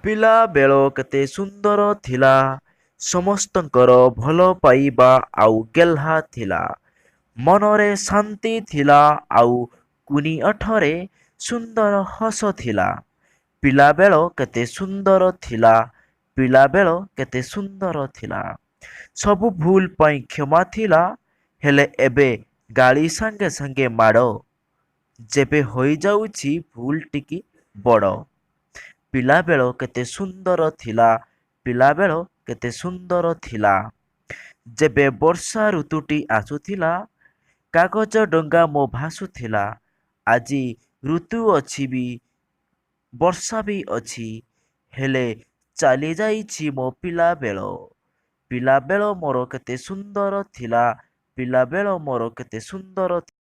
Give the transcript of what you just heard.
ପିଲାବେଳ କେତେ ସୁନ୍ଦର ଥିଲା, ସମସ୍ତଙ୍କର ଭଲ ପାଇବା ଆଉ ଗେହ୍ଲା ଥିଲା। ମନରେ ଶାନ୍ତି ଥିଲା ଆଉ କୁନି ଓଠରେ ସୁନ୍ଦର ହସ ଥିଲା। ପିଲାବେଳ କେତେ ସୁନ୍ଦର ଥିଲା, ପିଲାବେଳ କେତେ ସୁନ୍ଦର ଥିଲା। ସବୁ ଭୁଲ ପାଇଁ କ୍ଷମା ଥିଲା, ହେଲେ ଏବେ ଗାଳି ସାଙ୍ଗେ ସାଙ୍ଗେ ମାଡ଼। ଯେବେ ହୋଇଯାଉଛି ଭୁଲ ଟିକେ ବଡ଼। ପିଲାବେଳ କେତେ ସୁନ୍ଦର ଥିଲା, ପିଲାବେଳ କେତେ ସୁନ୍ଦର ଥିଲା। ଯେବେ ବର୍ଷା ଋତୁଟି ଆସୁଥିଲା, କାଗଜ ଡଙ୍ଗା ମୋ ଭାସୁଥିଲା। ଆଜି ଋତୁ ଅଛି ବି, ବର୍ଷା ବି ଅଛି, ହେଲେ ଚାଲି ଯାଇଛି ମୋ ପିଲାବେଳ। ପିଲାବେଳ ମୋର କେତେ ସୁନ୍ଦର ଥିଲା, ପିଲାବେଳ ମୋର କେତେ ସୁନ୍ଦର ଥିଲା।